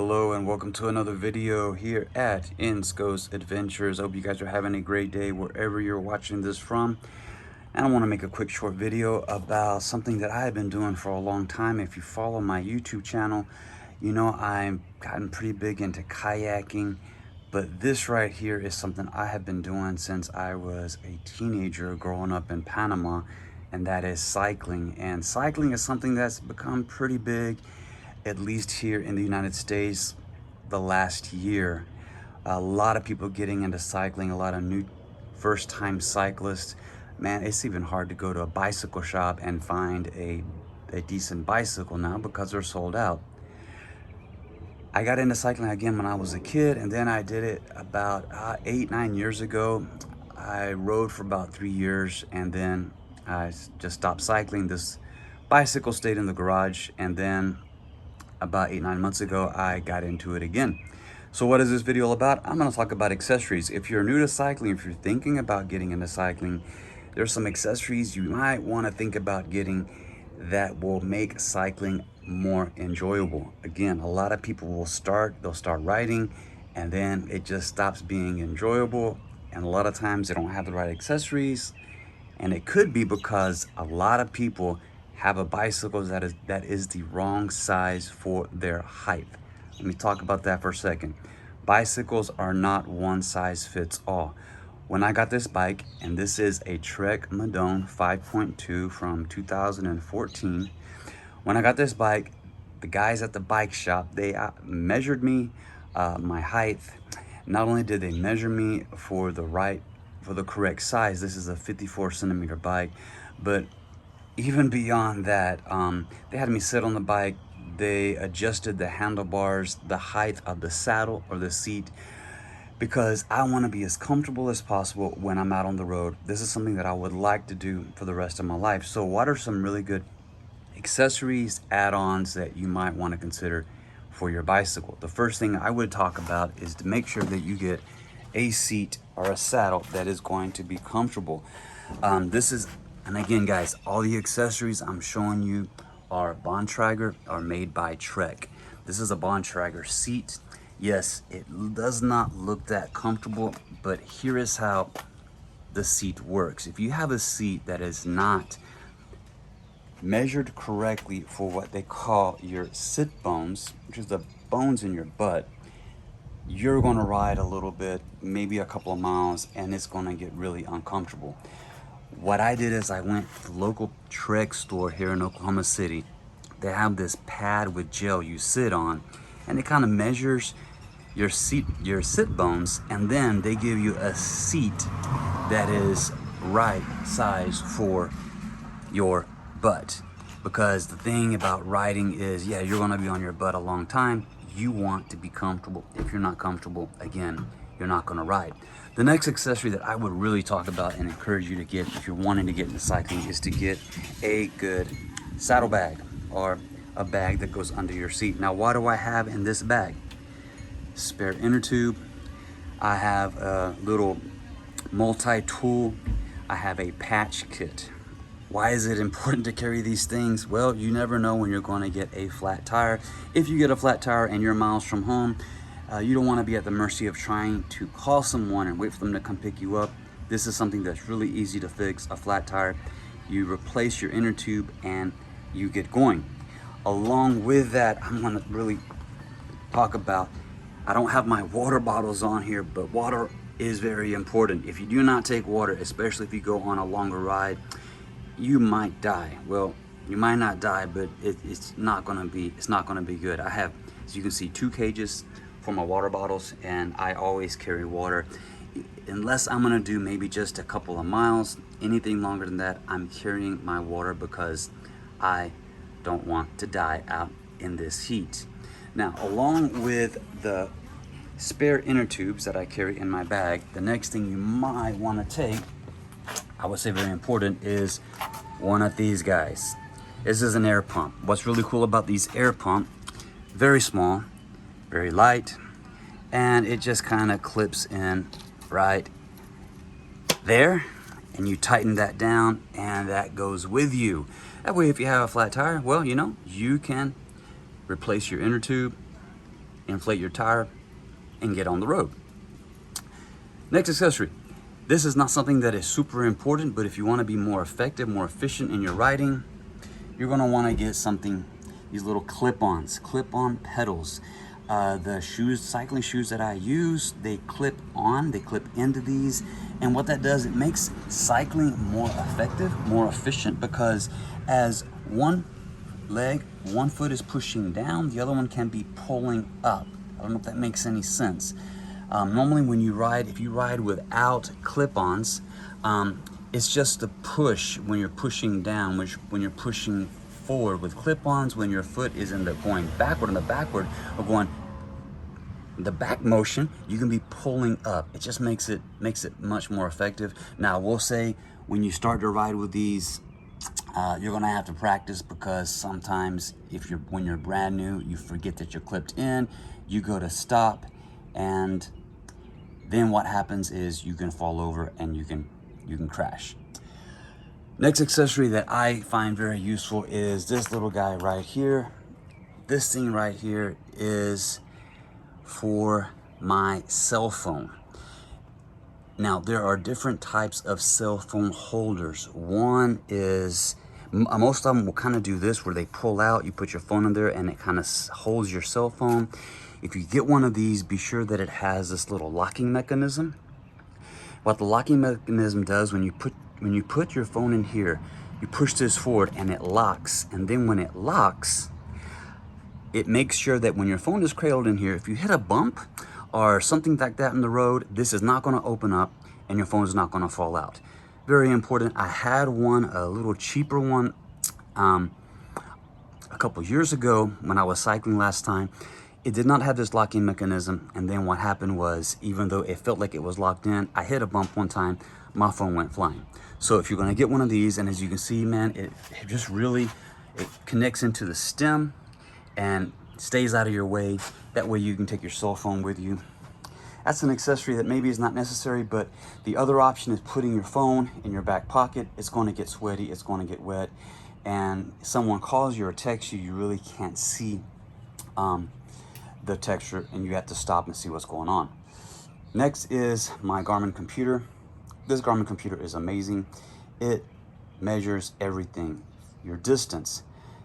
Hello and welcome to another video here at Insco's Adventures. I hope you guys are having a great day wherever you're watching this from. And I want to make a quick short video about something that I've been doing for a long time. If you follow my YouTube channel, you know I've gotten pretty big into kayaking. But this right here is something I have been doing since I was a teenager growing up in Panama, and that is cycling. And cycling is something that's become pretty big, at least here in the United States, the last year. A lot of people getting into cycling, a lot of new first-time cyclists. Man, it's even hard to go to a bicycle shop and find a decent bicycle now because they're sold out. I got into cycling again when I was a kid, and then I did it about 8-9 years ago. I rode for about 3 years, and then I just stopped cycling. This bicycle stayed in the garage, and then about 8-9 months ago, I got into it again. So what is this video all about? I'm gonna talk about accessories. If you're new to cycling, if you're thinking about getting into cycling, there's some accessories you might wanna think about getting that will make cycling more enjoyable. Again, a lot of people they'll start riding, and then it just stops being enjoyable. And a lot of times they don't have the right accessories. And it could be because a lot of people have a bicycle that is the wrong size for their height. Let me talk about that for a second. Bicycles are not one size fits all. When I got this bike, and this is a Trek Madone 5.2 from 2014. When I got this bike, the guys at the bike shop, they measured me, my height. Not only did they measure me for the correct size, this is a 54 centimeter bike, but even beyond that, they had me sit on the bike. They adjusted the handlebars, the height of the saddle or the seat, because I want to be as comfortable as possible when I'm out on the road. This is something that I would like to do for the rest of my life. So what are some really good accessories, add-ons that you might want to consider for your bicycle? The first thing I would talk about is to make sure that you get a seat or a saddle that is going to be comfortable. And again, guys, all the accessories I'm showing you are Bontrager, are made by Trek. This is a Bontrager seat. Yes, it does not look that comfortable, but here is how the seat works. If you have a seat that is not measured correctly for what they call your sit bones, which is the bones in your butt, you're gonna ride a little bit, maybe a couple of miles, and it's gonna get really uncomfortable. What I did is I went to the local Trek store here in Oklahoma City. They have this pad with gel you sit on, and it kind of measures your sit bones, and then they give you a seat that is right size for your butt. Because the thing about riding is, yeah, you're gonna be on your butt a long time. You want to be comfortable. If you're not comfortable, again, you're not gonna ride. The next accessory that I would really talk about and encourage you to get if you're wanting to get into cycling is to get a good saddle bag, or a bag that goes under your seat. Now, what do I have in this bag? Spare inner tube. I have a little multi-tool. I have a patch kit. Why is it important to carry these things? Well, you never know when you're going to get a flat tire. If you get a flat tire and you're miles from home, you don't want to be at the mercy of trying to call someone and wait for them to come pick you up. This is something that's really easy to fix, a flat tire. You replace your inner tube and you get going. Along with that, I'm going to really talk about, I don't have my water bottles on here, but water is very important. If you do not take water, especially if you go on a longer ride, you might die. Well, you might not die, but it's not gonna be good. I have, as you can see, 2 cages for my water bottles, and I always carry water. Unless I'm gonna do maybe just a couple of miles, anything longer than that, I'm carrying my water because I don't want to die out in this heat. Now, along with the spare inner tubes that I carry in my bag, the next thing you might wanna take, I would say very important, is one of these guys. This is an air pump. What's really cool about these air pump, very small, very light, and it just kind of clips in right there, and you tighten that down, and that goes with you. That way, if you have a flat tire, well, you know, you can replace your inner tube, inflate your tire, and get on the road. Next accessory. This is not something that is super important, but if you want to be more effective, more efficient in your riding, you're going to want to get something, these little clip-ons, clip-on pedals. The shoes, cycling shoes that I use, they clip on, they clip into these. And what that does, it makes cycling more effective, more efficient, because as one foot is pushing down, the other one can be pulling up. I don't know if that makes any sense. Normally when you ride, if you ride without clip-ons, it's just the push when you're pushing down, when you're pushing forward. With clip-ons, when your foot is going backward, or going the back motion, you can be pulling up. It just makes it much more effective. Now, I will say, when you start to ride with these, you're gonna have to practice, because sometimes when you're brand new, you forget that you're clipped in, you go to stop, and then what happens is you can fall over and you can crash. Next accessory that I find very useful is this little guy right here. This thing right here is for my cell phone. Now, there are different types of cell phone holders. One is, most of them will kind of do this, where they pull out, you put your phone in there, and it kind of holds your cell phone. If you get one of these, be sure that it has this little locking mechanism. What the locking mechanism does, when you put your phone in here, you push this forward and it locks. And then when it locks, it makes sure that when your phone is cradled in here, if you hit a bump or something like that in the road, this is not going to open up and your phone is not going to fall out. Very important. I had one, a little cheaper one, a couple years ago when I was cycling last time. It did not have this locking mechanism, and then what happened was, even though it felt like it was locked in, I hit a bump one time, my phone went flying. So if you're going to get one of these, and as you can see, man, it just really, it connects into the stem and stays out of your way. That way you can take your cell phone with you. That's an accessory that maybe is not necessary, but the other option is putting your phone in your back pocket. It's going to get sweaty, it's going to get wet, and someone calls you or texts you, you really can't see the texture, and you have to stop and see what's going on. Next is my Garmin computer. This Garmin computer is amazing. It measures everything: your distance,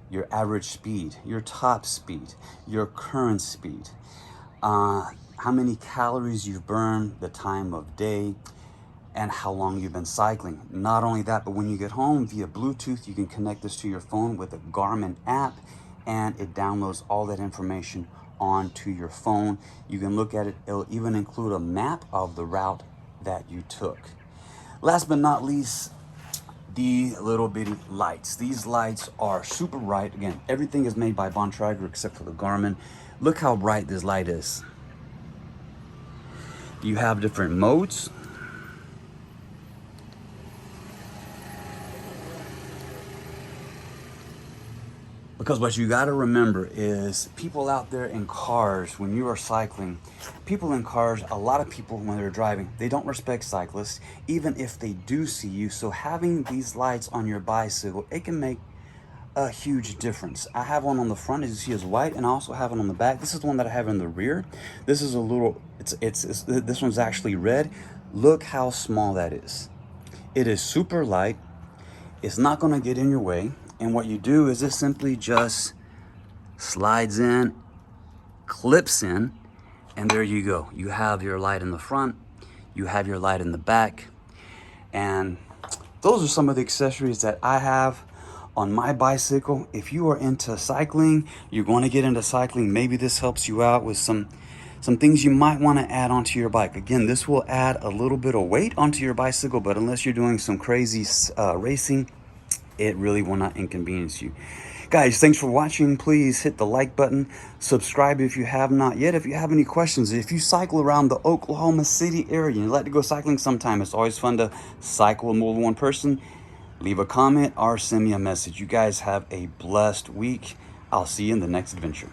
your average speed, your top speed, your current speed, how many calories you've burned, the time of day, and how long you've been cycling. Not only that, but when you get home via Bluetooth, you can connect this to your phone with a Garmin app, and it downloads all that information onto your phone. You can look at it. It'll even include a map of the route that you took. Last but not least, the little bitty lights. These lights are super bright. Again, everything is made by Bontrager except for the Garmin. Look how bright this light is. You have different modes. Because what you got to remember is, people out there in cars, when you are cycling, people in cars, a lot of people when they're driving, they don't respect cyclists, even if they do see you. So having these lights on your bicycle, it can make a huge difference. I have one on the front, as you see, is white, and I also have one on the back. This is the one that I have in the rear. This is a little, this one's actually red. Look how small that is. It is super light. It's not going to get in your way. And what you do is this simply just slides in, clips in, and there you go. You have your light in the front, you have your light in the back, and those are some of the accessories that I have on my bicycle. If you are into cycling, you're going to get into cycling, maybe this helps you out with some things you might want to add onto your bike. Again, this will add a little bit of weight onto your bicycle, but unless you're doing some crazy racing, it really will not inconvenience you. Guys, thanks for watching. Please hit the like button. Subscribe if you have not yet. If you have any questions, if you cycle around the Oklahoma City area and you'd like to go cycling sometime, it's always fun to cycle with more than one person. Leave a comment or send me a message. You guys have a blessed week. I'll see you in the next adventure.